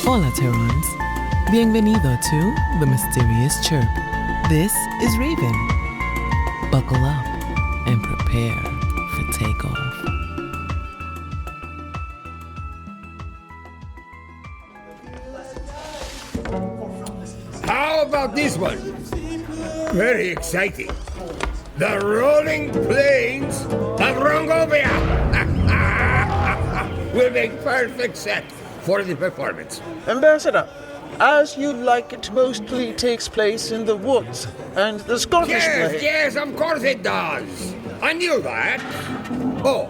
Hola, Terrans. Bienvenido to The Mysterious Chirp. This is R.A.V.E.N. Buckle up and prepare for takeoff. How about this one? Very exciting. The Rolling Plains of Rongovia will make perfect set for the performance. Ambassador, As You Like It mostly takes place in the woods, and the Scottish play... Yes, of course it does. I knew that. Oh,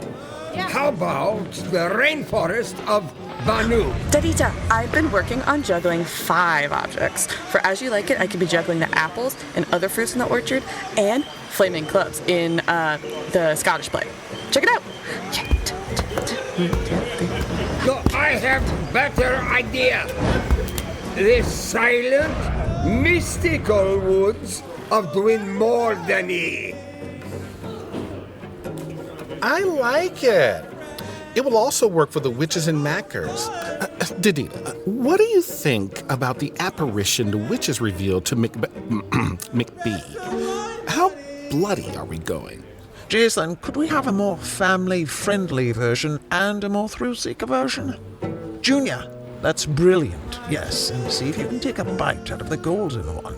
how about the rainforest of Banu? Dadita, I've been working on juggling 5 objects. For As You Like It, I could be juggling the apples and other fruits in the orchard, and flaming clubs in the Scottish play. Check it out. No, I have better idea. The silent, mystical woods of Dwin-Mordany. I like it. It will also work for the witches and mackers. Dadita, what do you think about the apparition the witches revealed to McBee? How bloody are we going? Jacelyn, could we have a more family-friendly version and a more thrill-seeker version? Junia, that's brilliant, yes, and see if you can take a bite out of the golden one.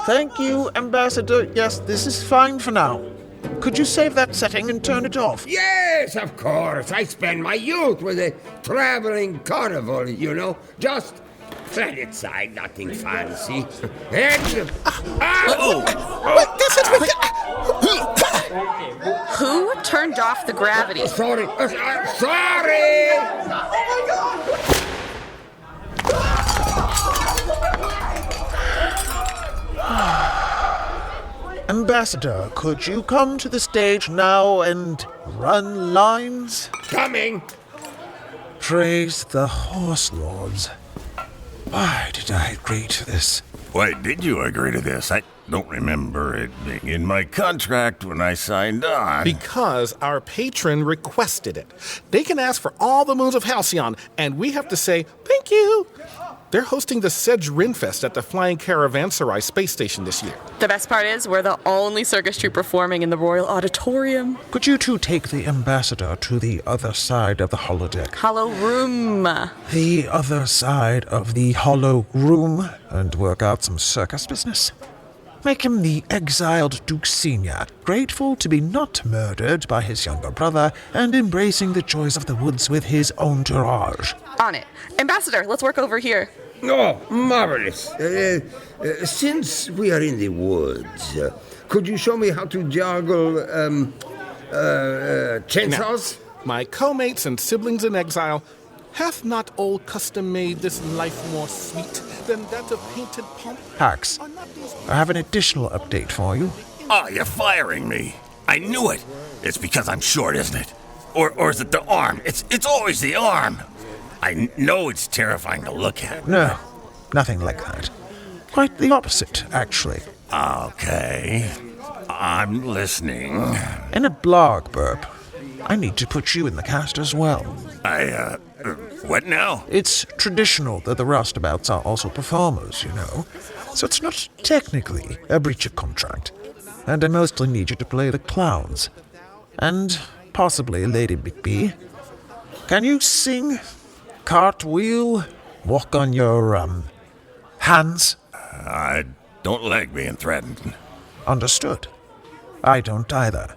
Thank you, Ambassador. Yes, this is fine for now. Could you save that setting and turn it off? Yes, of course. I spent my youth with a traveling carnival, you know. Just planet side, nothing fancy. And... Who turned off the gravity? Sorry. Sorry! Ambassador, could you come to the stage now and run lines? Coming. Praise the horse lords. Why did I agree to this? Why did you agree to this? I don't remember it being in my contract when I signed on. Because our patron requested it. They can ask for all the moons of Halcyon, and we have to say, thank you. They're hosting the Sedge Rinfest at the Flying Caravanserai space station this year. The best part is we're the only circus troupe performing in the Royal Auditorium. Could you two take the ambassador to the other side of the holodeck? Holoroom. The other side of the hollow room and work out some circus business? Make him the exiled Duke Senior, grateful to be not murdered by his younger brother and embracing the joys of the woods with his entourage. On it. Ambassador, let's work over here. Oh, marvelous. Since we are in the woods, could you show me how to juggle chainsaws? Now, my co-mates and siblings in exile, hath not old custom made this life more sweet than that of painted pomp? Hax, I have an additional update for you. Oh, you're firing me. I knew it. It's because I'm short, isn't it? Or is it the arm? It's always the arm. I know it's terrifying to look at. No, nothing like that. Quite the opposite, actually. Okay. I'm listening. In a blog burp, I need to put you in the cast as well. What now? It's traditional that the roustabouts are also performers, you know. So it's not technically a breach of contract. And I mostly need you to play the clowns. And possibly Lady McBee. Can you sing? Cartwheel? Walk on your, hands? I don't like being threatened. Understood. I don't either.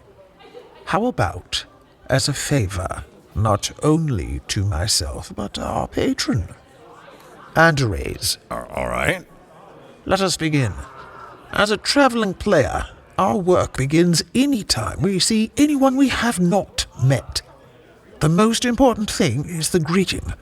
How about, as a favor, not only to myself, but our patron, and a raise? All right. Let us begin. As a traveling player, our work begins any time we see anyone we have not met. The most important thing is the greeting.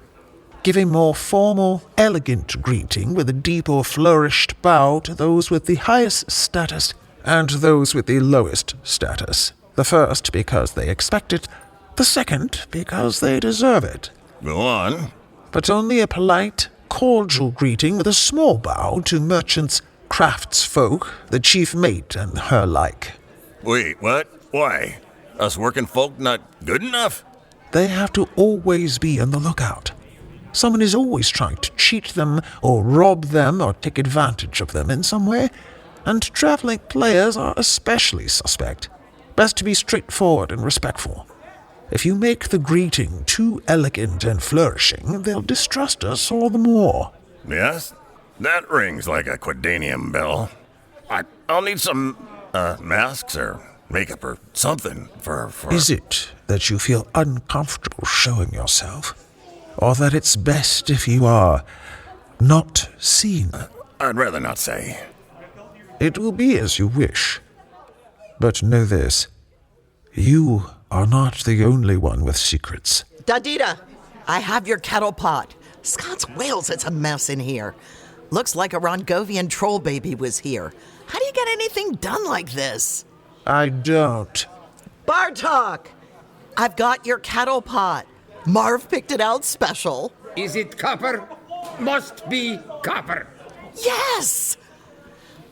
Give a more formal, elegant greeting with a deep or flourished bow to those with the highest status and those with the lowest status. The first because they expect it, the second because they deserve it. Go on. But only a polite, cordial greeting with a small bow to merchants, craftsfolk, the chief mate, and her like. Wait, what? Why? Us working folk not good enough? They have to always be on the lookout. Someone is always trying to cheat them, or rob them, or take advantage of them in some way, and traveling players are especially suspect. Best to be straightforward and respectful. If you make the greeting too elegant and flourishing, they'll distrust us all the more. Yes? That rings like a quidanium bell. I'll need some, masks or makeup or something for... Is it that you feel uncomfortable showing yourself? Or that it's best if you are not seen? I'd rather not say. It will be as you wish. But know this. You are not the only one with secrets. Dadita, I have your kettle pot. Scots Wales, it's a mess in here. Looks like a Rongovian troll baby was here. How do you get anything done like this? I don't. Bartok! I've got your kettle pot. Marv picked it out special. Is it copper? Must be copper. Yes!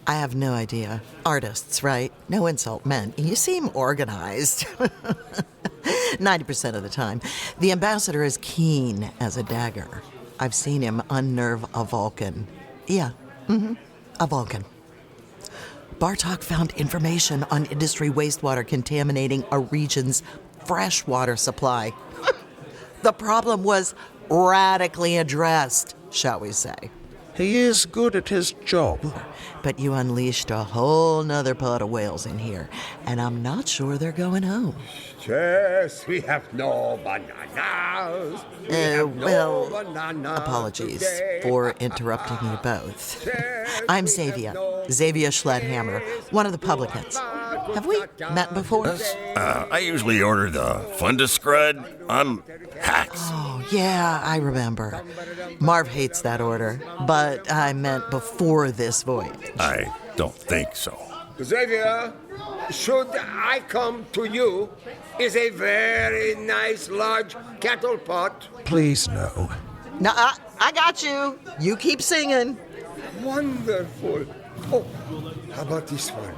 I have no idea. Artists, right? No insult meant. You seem organized. 90% of the time. The ambassador is keen as a dagger. I've seen him unnerve a Vulcan. Yeah, a Vulcan. Bartok found information on industry wastewater contaminating a region's freshwater supply. The problem was radically addressed, shall we say. He is good at his job. But you unleashed a whole nother pot of whales in here, and I'm not sure they're going home. Yes, we have no bananas. Apologies for interrupting you both. I'm Xavia Schledhammer, one of the publicans. Have we met before? I usually order the fundus scrud. I'm Hax. Oh, yeah, I remember. Marv hates that order, but I meant before this voyage. I don't think so. Xavia, should I come to you? Is a very nice large kettle pot. Please no. No, I got you. You keep singing. Wonderful. Oh, how about this one?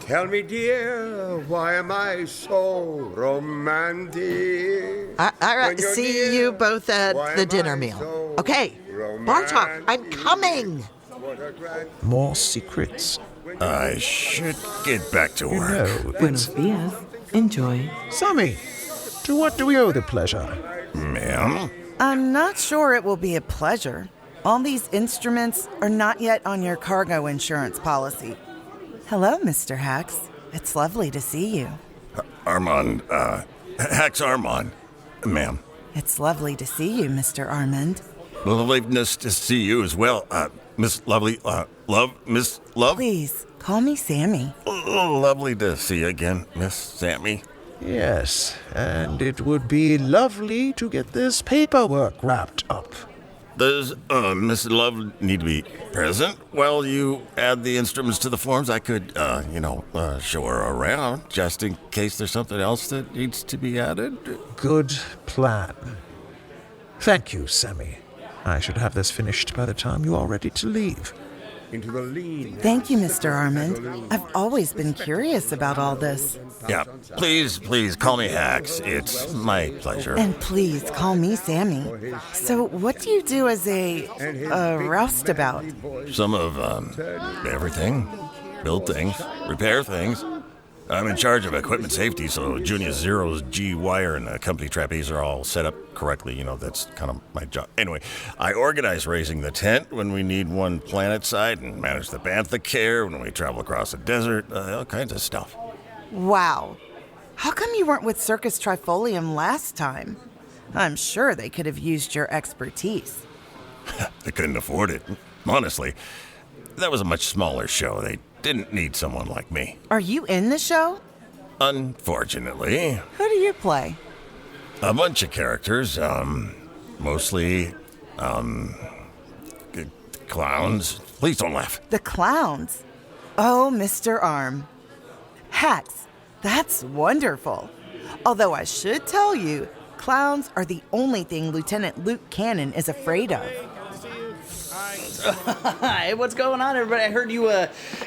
Tell me, dear, why am I so romantic? All right, When you're see near, you both at why the am dinner I meal. so Okay, Bartok, I'm coming. What a grand- More secrets. I should get back to You work. know, Buenos it's... dias. Enjoy. Sammi, to what do we owe the pleasure? Ma'am? I'm not sure it will be a pleasure. All these instruments are not yet on your cargo insurance policy. Hello, Mr. Hax. It's lovely to see you. Armand, Hax Armand. Ma'am. It's lovely to see you, Mr. Armand. Loveliness to see you as well. Miss Lovely, Miss Love? Please, call me Sammi. Lovely to see you again, Miss Sammi. Yes, and it would be lovely to get this paperwork wrapped up. Does Miss Love need to be present while you add the instruments to the forms? I could, show her around just in case there's something else that needs to be added. Good plan. Thank you, Sammi. I should have this finished by the time you are ready to leave. Into the lean. Thank you, Mr. Armand. I've always been curious about all this. Yeah, please call me Hax. It's my pleasure. And please call me Sammi. So what do you do as a roustabout? Some of, everything. Build things, repair things. I'm in charge of equipment safety, so Junia Zero's G-wire and the company trapeze are all set up correctly. You know, that's kind of my job. Anyway, I organize raising the tent when we need one planet side and manage the bantha care when we travel across the desert, all kinds of stuff. Wow. How come you weren't with Circus Trifolium last time? I'm sure they could have used your expertise. They couldn't afford it. Honestly, that was a much smaller show. They didn't need someone like me. Are you in the show? Unfortunately. Who do you play? A bunch of characters, mostly, clowns. Please don't laugh. The clowns. Oh, Mr. Arm. Hax, that's wonderful. Although I should tell you, clowns are the only thing Lieutenant Luke Cannon is afraid of. Hi, what's going on, everybody? I heard you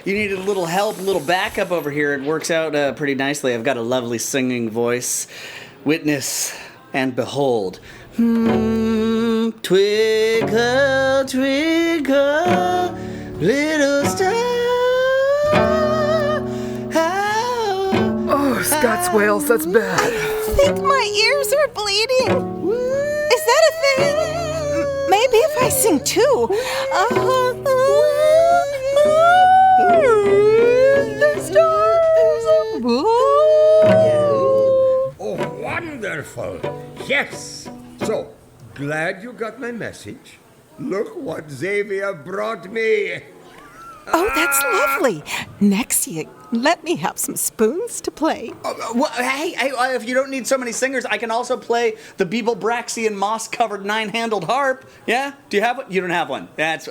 needed a little help, a little backup over here. It works out pretty nicely. I've got a lovely singing voice. Witness and behold. Twinkle, twinkle, little star. Oh, Scott's whales, that's bad. I think my ears are bleeding. Is that a thing? Maybe if I sing too. The stars Oh, wonderful. Yes. So, glad you got my message. Look what Xavia brought me. Oh, that's lovely. Next year, let me have some spoons to play. Hey, if you don't need so many singers, I can also play the Beeble Braxian moss-covered 9-handled harp. Yeah? Do you have one? You don't have one. It's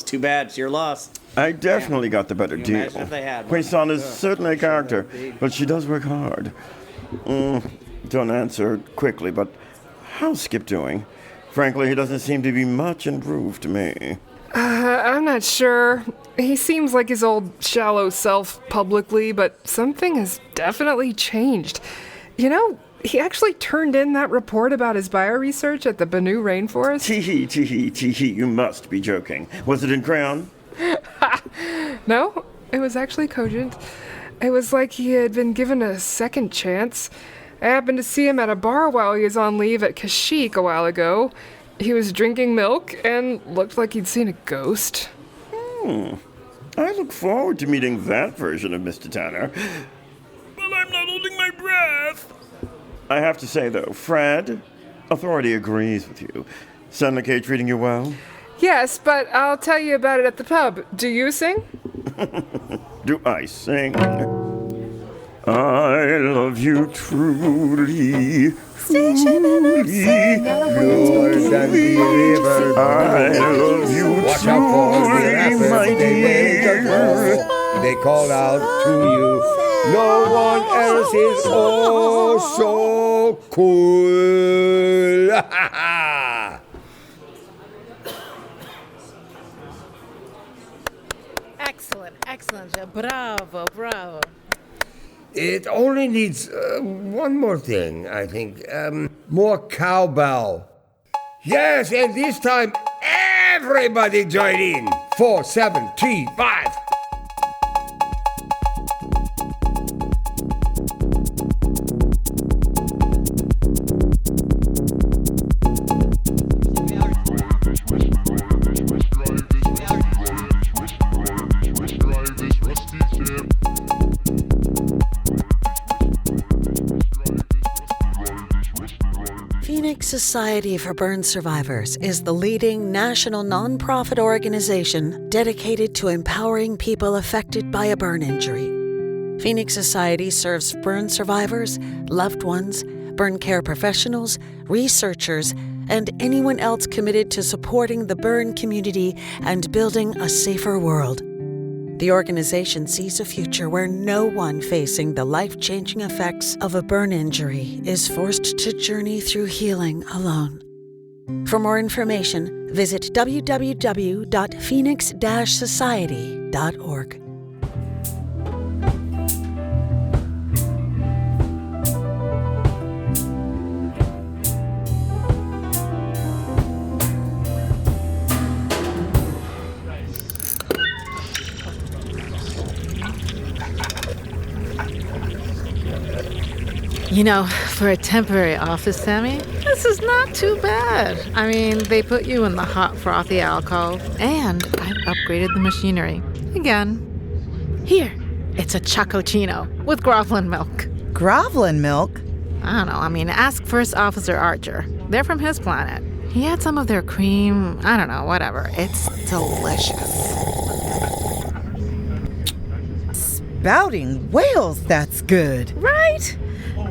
too bad. It's your loss. I definitely got the better deal. Imagine if they had one. Quaison is certainly a character, but she does work hard. Don't answer quickly, but how's Skip doing? Frankly, he doesn't seem to be much improved to me. I'm not sure. He seems like his old shallow self publicly, but something has definitely changed. You know, he actually turned in that report about his bioresearch at the Benue rainforest. Tee-hee, you must be joking. Was it in crayon? No, it was actually cogent. It was like he had been given a second chance. I happened to see him at a bar while he was on leave at Kashyyyk a while ago. He was drinking milk and looked like he'd seen a ghost. I look forward to meeting that version of Mr. Tanner. Well, I'm not holding my breath. I have to say, though, Fred, authority agrees with you. Sunlight treating you well? Yes, but I'll tell you about it at the pub. Do you sing? Do I sing? I love you truly. Station and outside, not a word spoken. I love you Watch out for all the truly, rappers. my They make a dear. call. They call out to you. No one else is oh so cool. Excellent. Bravo. It only needs one more thing, I think. More cowbell. Yes, and this time everybody join in. 4, 7, 3, 5. Phoenix Society for Burn Survivors is the leading national nonprofit organization dedicated to empowering people affected by a burn injury. Phoenix Society serves burn survivors, loved ones, burn care professionals, researchers, and anyone else committed to supporting the burn community and building a safer world. The organization sees a future where no one facing the life-changing effects of a burn injury is forced to journey through healing alone. For more information, visit www.phoenix-society.org. You know, for a temporary office, Sammi, this is not too bad. I mean, they put you in the hot, frothy alcove, and I've upgraded the machinery. Again. Here, it's a Chocochino with Groveland milk. Groveland milk? I don't know. I mean, ask First Officer Archer. They're from his planet. He had some of their cream. I don't know, whatever. It's delicious. Spouting whales, that's good. Right?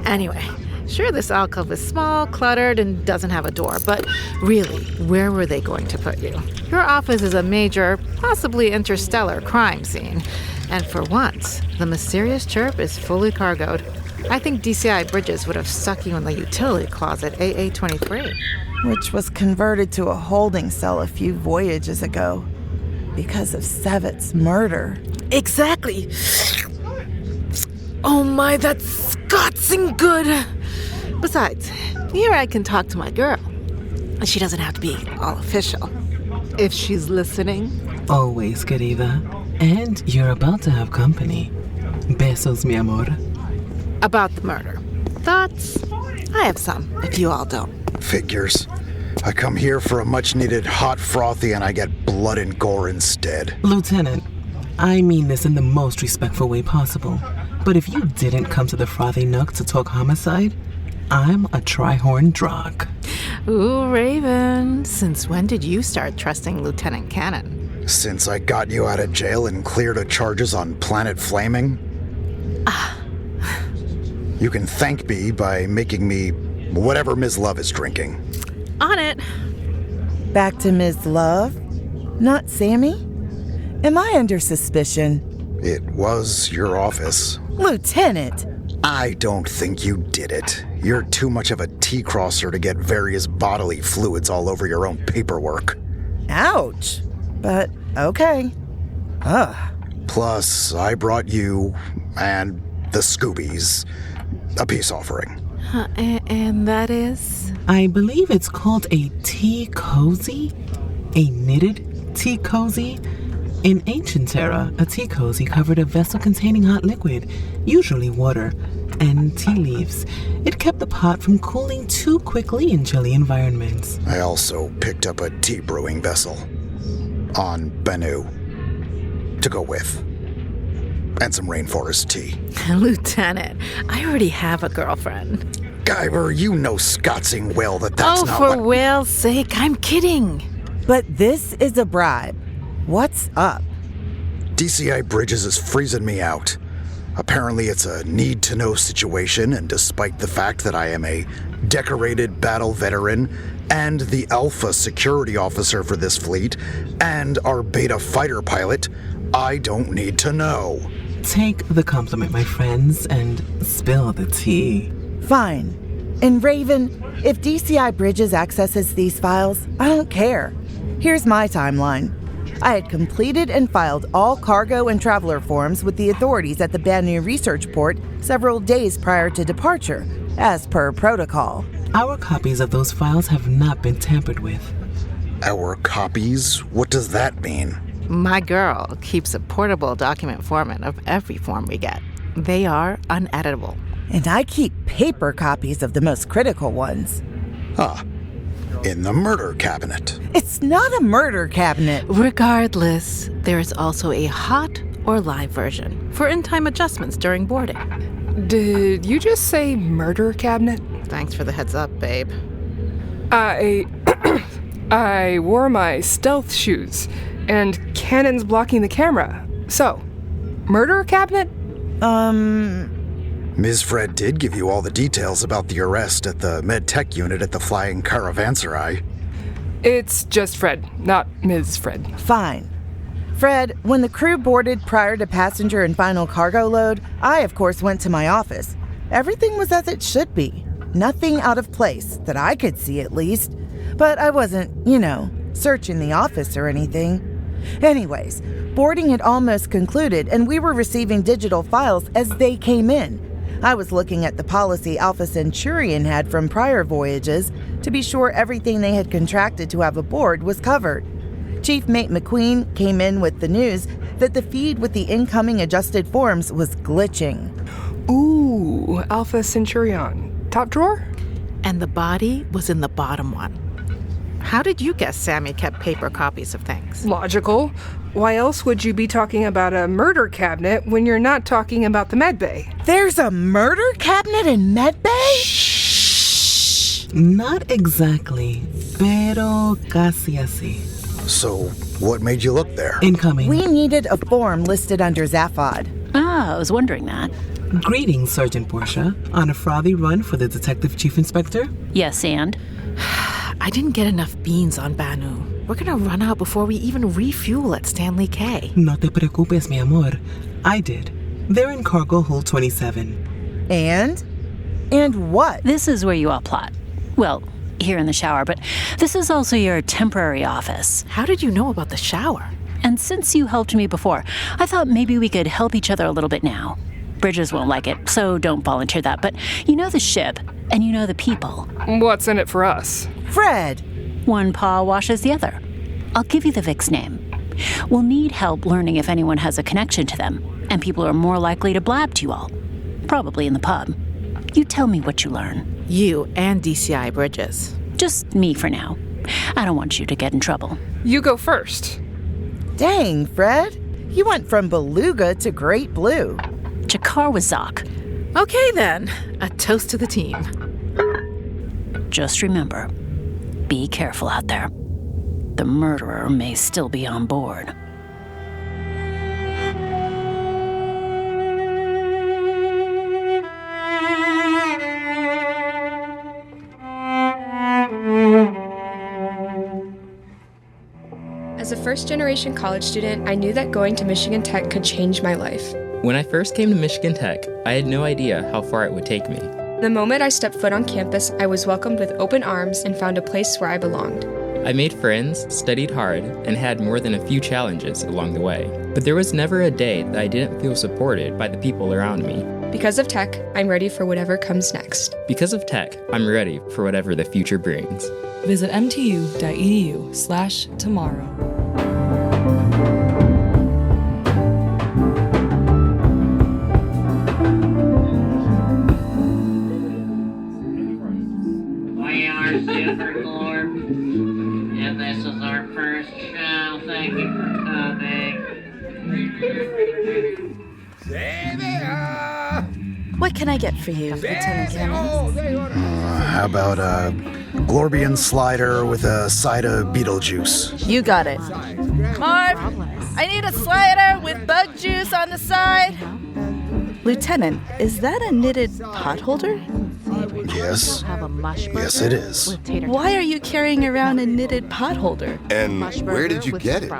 Anyway, sure, this alcove is small, cluttered, and doesn't have a door, but really, where were they going to put you? Your office is a major, possibly interstellar crime scene. And for once, the mysterious chirp is fully cargoed. I think DCI Bridges would have stuck you in the utility closet AA-23. Which was converted to a holding cell a few voyages ago because of Savitt's murder. Exactly. Oh my, that's Scotsing good. Besides, here I can talk to my girl. She doesn't have to be all official. If she's listening. Always, querida. And you're about to have company. Besos, mi amor. About the murder. Thoughts? I have some, if you all don't. Figures. I come here for a much-needed hot frothy and I get blood and gore instead. Lieutenant, I mean this in the most respectful way possible. But if you didn't come to the frothy nook to talk homicide, I'm a tri-horn drog. Ooh, Raven. Since when did you start trusting Lieutenant Cannon? Since I got you out of jail and cleared of charges on Planet Fleming. You can thank me by making me whatever Ms. Love is drinking. On it. Back to Ms. Love? Not Sammi? Am I under suspicion? It was your office. Lieutenant! I don't think you did it. You're too much of a T-crosser to get various bodily fluids all over your own paperwork. Ouch. But, okay. Ugh. Plus, I brought you and the Scoobies a peace offering. And that is? I believe it's called a tea cozy? A knitted tea cozy? In ancient Terra, a tea cozy covered a vessel containing hot liquid, usually water, and tea leaves. It kept the pot from cooling too quickly in chilly environments. I also picked up a tea brewing vessel on Bennu to go with. And some rainforest tea. Lieutenant, I already have a girlfriend. Guyver, you know scotsing well that's not for what... whale's sake, I'm kidding. But this is a bribe. What's up? DCI Bridges is freezing me out. Apparently it's a need-to-know situation, and despite the fact that I am a decorated battle veteran and the Alpha security officer for this fleet and our Beta fighter pilot, I don't need to know. Take the compliment, my friends, and spill the tea. Fine. And Raven, if DCI Bridges accesses these files, I don't care. Here's my timeline. I had completed and filed all cargo and traveler forms with the authorities at the Bennu research port several days prior to departure, as per protocol. Our copies of those files have not been tampered with. Our copies? What does that mean? My girl keeps a portable document format of every form we get. They are uneditable. And I keep paper copies of the most critical ones. In the murder cabinet. It's not a murder cabinet. Regardless, there is also a hot or live version for in-time adjustments during boarding. Did you just say murder cabinet? Thanks for the heads up, babe. I wore my stealth shoes, and Cannon's blocking the camera. So, murder cabinet? Ms. Fred did give you all the details about the arrest at the med tech unit at the Flying Caravanserai. It's just Fred, not Ms. Fred. Fine. Fred, when the crew boarded prior to passenger and final cargo load, I, of course, went to my office. Everything was as it should be. Nothing out of place, that I could see at least. But I wasn't, searching the office or anything. Anyways, boarding had almost concluded and we were receiving digital files as they came in. I was looking at the policy Alpha Centurion had from prior voyages to be sure everything they had contracted to have aboard was covered. Chief Mate McQueen came in with the news that the feed with the incoming adjusted forms was glitching. Ooh, Alpha Centurion. Top drawer? And the body was in the bottom one. How did you guess Sammi kept paper copies of things? Logical. Why else would you be talking about a murder cabinet when you're not talking about the medbay? There's a murder cabinet in medbay? Shh. Not exactly, pero casi así. So, what made you look there? Incoming. We needed a form listed under Zaphod. I was wondering that. Greetings, Sergeant Portia. On a frothy run for the Detective Chief Inspector? Yes, and? I didn't get enough beans on Bennu. We're gonna run out before we even refuel at Stanley K. No te preocupes, mi amor. I did. They're in cargo hold 27. And? And what? This is where you all plot. Well, here in the shower, but this is also your temporary office. How did you know about the shower? And since you helped me before, I thought maybe we could help each other a little bit now. Bridges won't like it, so don't volunteer that, but you know the ship, and you know the people. What's in it for us? Fred, One paw washes the other. I'll give you the Vic's name. We'll need help learning if anyone has a connection to them, and people are more likely to blab to you all. Probably in the pub. You tell me what you learn. You and DCI Bridges. Just me for now. I don't want you to get in trouble. You go first. Dang, Fred. You went from beluga to great blue. Jakar Wazak. Okay then, a toast to the team. Just remember, be careful out there. The murderer may still be on board. As a first-generation college student, I knew that going to Michigan Tech could change my life. When I first came to Michigan Tech, I had no idea how far it would take me. The moment I stepped foot on campus, I was welcomed with open arms and found a place where I belonged. I made friends, studied hard, and had more than a few challenges along the way. But there was never a day that I didn't feel supported by the people around me. Because of Tech, I'm ready for whatever comes next. Because of Tech, I'm ready for whatever the future brings. Visit mtu.edu/tomorrow. We are Supercorp, and this is our first show. Thank you for coming. Xavia! What can I get for you, Lieutenant Cannon? How about a Glorbian slider with a side of Beetlejuice? You got it. Marv, I need a slider with bug juice on the side. Lieutenant, is that a knitted potholder? Yes. Yes, it is. Why are you carrying around a knitted potholder? And where did you get it?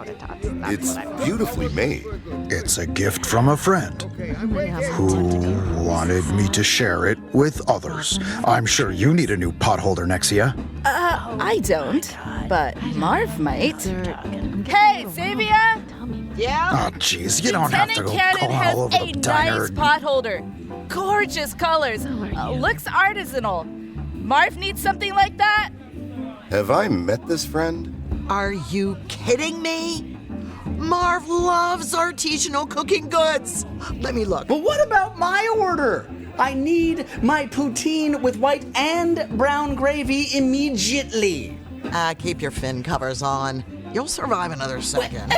It's beautifully made. It's a gift from a friend who wanted me to share it with others. I'm sure you need a new potholder, Nexia. I don't, but Marv might. Hey, Xavia! Yeah? Oh, jeez, you don't have to go Lieutenant calling Cannon all over has the a diner. nice potholder. Gorgeous colors. Looks artisanal. Marv needs something like that? Have I met this friend? Are you kidding me? Marv loves artisanal cooking goods. Let me look. But what about my order? I need my poutine with white and brown gravy immediately. Keep your fin covers on. You'll survive another second.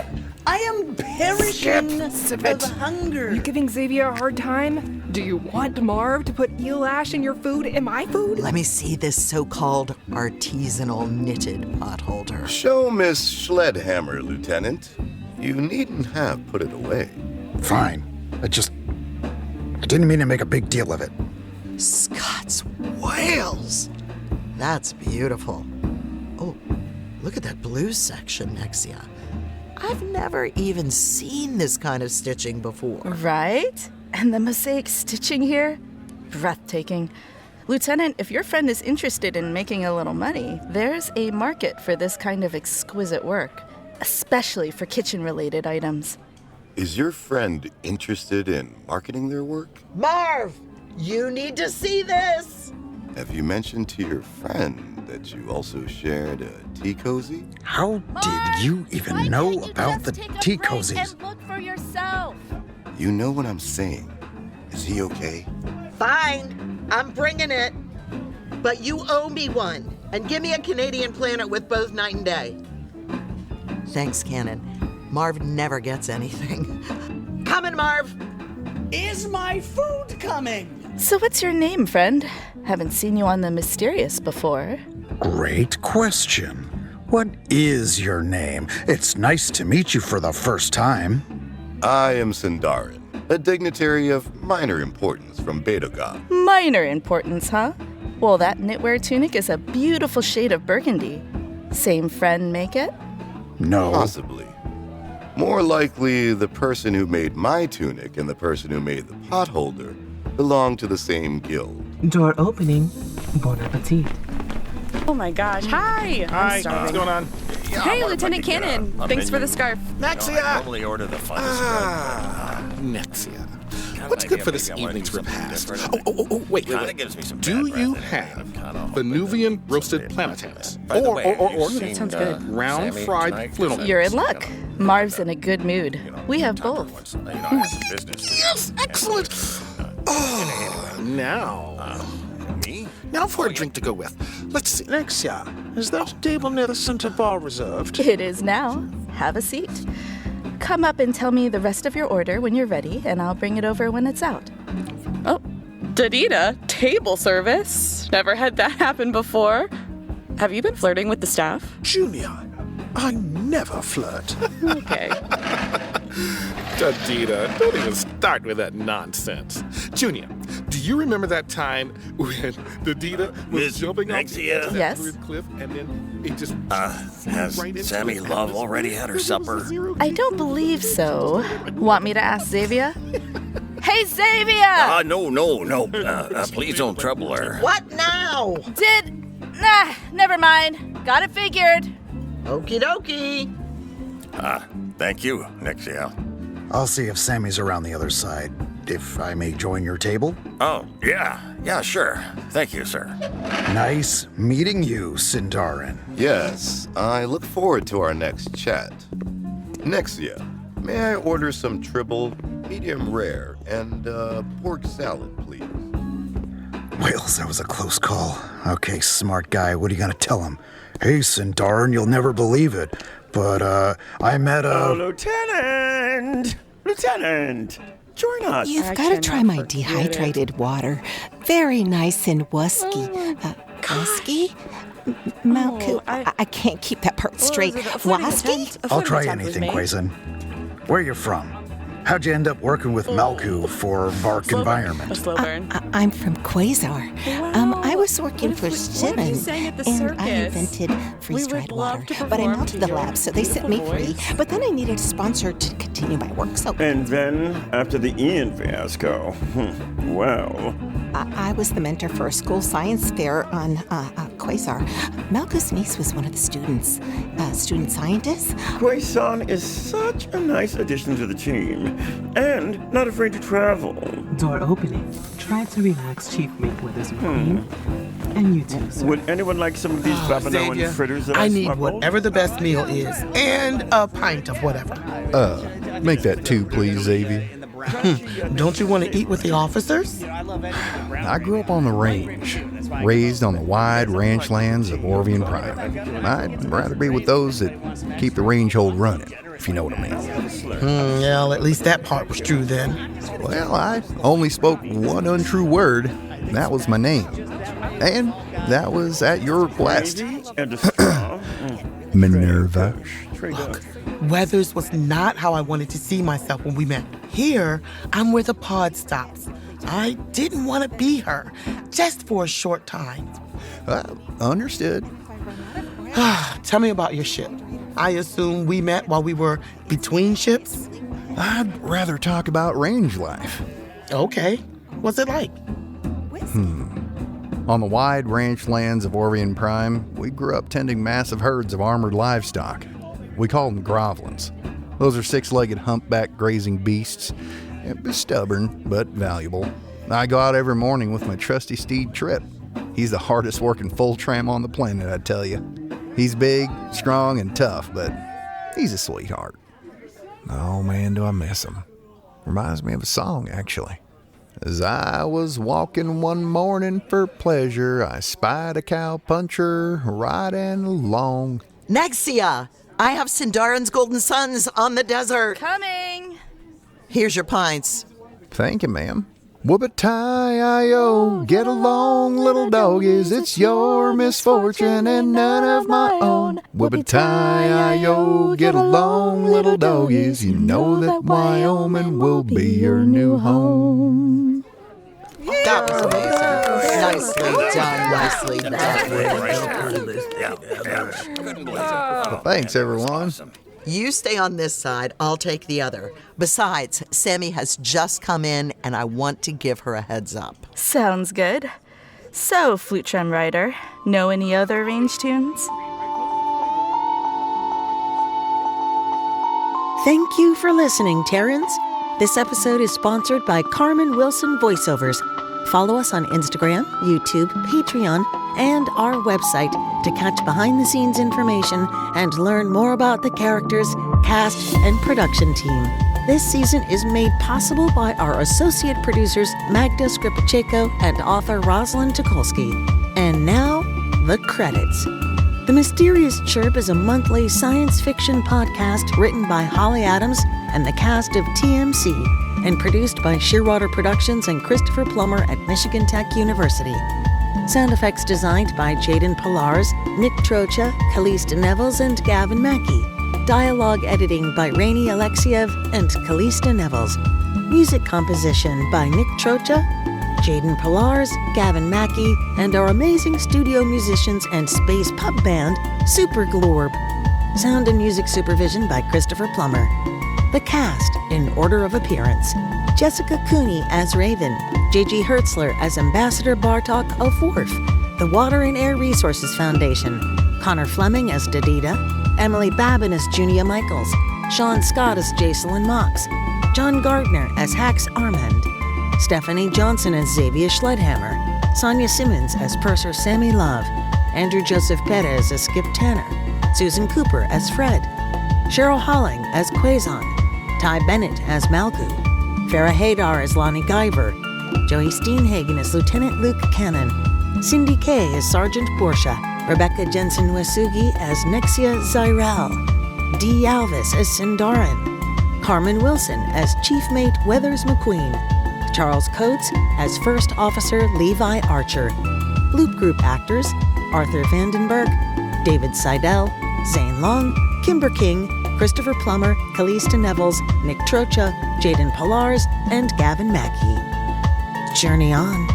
I am perishing of hunger. You giving Xavia a hard time? Do you want Marv to put eel ash in your food and my food? Let me see this so-called artisanal knitted potholder. Show Miss Schledhammer, Lieutenant. You needn't have put it away. Fine. I didn't mean to make a big deal of it. Scots Wales! That's beautiful. Oh, look at that blue section, Nexia. I've never even seen this kind of stitching before. Right? And the mosaic stitching here? Breathtaking. Lieutenant, if your friend is interested in making a little money, there's a market for this kind of exquisite work, especially for kitchen-related items. Is your friend interested in marketing their work? Marv, you need to see this! Have you mentioned to your friend that you also shared a tea cozy? How did you even know about the tea cozies? And look for yourself. You know what I'm saying. Is he okay? Fine, I'm bringing it. But you owe me one. And give me a Canadian planet with both night and day. Thanks, Cannon. Marv never gets anything. Coming, Marv! Is my food coming? So what's your name, friend? Haven't seen you on the Mysterious before. Great question. What is your name? It's nice to meet you for the first time. I am Sindarin, a dignitary of minor importance from Bedoga. Minor importance, huh? Well, that knitwear tunic is a beautiful shade of burgundy. Same friend make it? No. Possibly. More likely, the person who made my tunic and the person who made the potholder belong to the same guild. Door opening. Bon appetit. Oh my gosh. Hi. Hi. What's going on? Hey, Lieutenant Cannon. Thanks for the scarf. Nexia! I normally order the finest Nexia. What's good for this evening's repast? Wait. Do you have Venuvian roasted plantains? Or That sounds good. round fried flannel? You're in luck. Marv's in a good mood. We have both. Yes, excellent. Now for a drink to go with. Let's see. Nexia, is that table near the center bar reserved? It is now. Have a seat. Come up and tell me the rest of your order when you're ready, and I'll bring it over when it's out. Oh, Dadita, table service. Never had that happen before. Have you been flirting with the staff? Junia, I never flirt. Okay. Dadita, don't even start with that nonsense. Junia, do you remember that time when Dadita was jumping off the cliff and then it just has right into Sammi Love already had her supper? I don't believe so. Want me to ask Xavia? Hey, Xavia! No. Please don't trouble her. What now? Never mind. Got it figured. Okie dokie. Thank you, Nexia. I'll see if Sammy's around the other side. If I may join your table? Oh, yeah, sure. Thank you, sir. Nice meeting you, Sindarin. Yes, I look forward to our next chat. Nexia, may I order some tribble, medium rare, and pork salad, please? Wales, that was a close call. Okay, smart guy, what are you gonna tell him? Hey, Sindarin, you'll never believe it, but I met a... Oh, Lieutenant! Join us. You've got to try my dehydrated water. Very nice and wusky. Wusky? Malku? I can't keep that part straight. Wusky? I'll try anything, Quazen. Where you from? How'd you end up working with Malku for Vark Environment? I'm from Quasar. I was working for Simmons, and I invented freeze-dried water. But I melted the lab, so they set me free. But then I needed a sponsor to continue my work, so... And then, after the Ian fiasco, well... I was the mentor for a school science fair on Quasar. Malku's niece was one of the student scientists. Quason is such a nice addition to the team, and not afraid to travel. Door opening. Try to relax, Chief Makeweather's queen. And you too, sir. Would anyone like some of these Babinoan fritters that I need whatever the best meal is, and a pint of whatever. Make that 2, please, Xavia. Don't you want to eat with the officers? I grew up on the range, raised on the wide ranch lands of R.A.V.E.N. Prime. I'd rather be with those that keep the range hold running, if you know what I mean. Well, at least that part was true then. Well, I only spoke one untrue word, and that was my name. And that was at your request. Minerva. Look, Weathers was not how I wanted to see myself when we met. Here, I'm where the pod stops. I didn't want to be her, just for a short time. Understood. Tell me about your ship. I assume we met while we were between ships? I'd rather talk about range life. Okay. What's it like? On the wide ranch lands of R.A.V.E.N. Prime, we grew up tending massive herds of armored livestock. We call them grovelins. Those are 6-legged humpback grazing beasts. Stubborn, but valuable. I go out every morning with my trusty steed Trip. He's the hardest working full tram on the planet, I tell you. He's big, strong, and tough, but he's a sweetheart. Oh man, do I miss him. Reminds me of a song, actually. As I was walking one morning for pleasure, I spied a cowpuncher riding along. Nexia, I have Sindarin's golden sons on the desert. Coming. Here's your pints. Thank you, ma'am. Whoop-a-tie-I-O, get along, little doggies, it's your misfortune and none of my own. Whoop-a-tie-I-O, get along, little doggies, you know that Wyoming will be your new home. That was amazing. Nicely done. Well, thanks, everyone. You stay on this side, I'll take the other. Besides, Sammi has just come in, and I want to give her a heads up. Sounds good. So, Flute Trim Rider, know any other range tunes? Thank you for listening, Terrans. This episode is sponsored by Carmen Wilson Voiceovers. Follow us on Instagram, YouTube, Patreon, and our website to catch behind-the-scenes information and learn more about the characters, cast, and production team. This season is made possible by our associate producers Magda Skripachenko and author Rosalind Tukolsky. And now, the credits. The Mysterious Chirp is a monthly science fiction podcast written by Holly Adams and the cast of TMC and produced by Shearwater Productions and Christopher Plummer at Michigan Tech University. Sound effects designed by Jaden Pillars, Nick Trocha, Caliste Nevels, and Gavin Mackey. Dialogue editing by Rainey Alexiev and Caliste Nevels. Music composition by Nick Trocha, Jaden Pillars, Gavin Mackey, and our amazing studio musicians and space pub band, Super Glorb. Sound and music supervision by Christopher Plummer. The cast, in order of appearance: Jesika Cooney as R.A.V.E.N, J.G. Hertzler as Ambassador Bartok of WARF, the Water and Air Resources Foundation, Connor Fleming as Dadita, Emily Babin as Junia Michaels, Shaun Scott as Jacelyn Mox, Jon Gardner as Hax Armand, Stephanie Johnson as Xavia Schledhammer, Sanya Simmons as Purser Sammi Love, Andrew Joseph Perez as Skip Tanner, Susan Cooper as Fred, Cheryl Holling as Quazon, Tai Bennett as Malku, Farah Haydar as Lonnie Guyver, Joey Steenhagen as Lieutenant Luke Cannon, Cindy Kay as Sergeant Borsha, Rebecca Jensen-Wasugi as Nexia Zyrel, Dee Alvis as Sindarin, Carmen Wilson as Chief Mate Weathers McQueen, Charles Coates as First Officer Levi Archer. Loop Group actors: Arthur Vandenberg, David Seidel, Zane Long, Kimber King, Christopher Plummer, Caliste Nevels, Nick Trocha, Jaden Pillars, and Gavin Mackey. Journey on.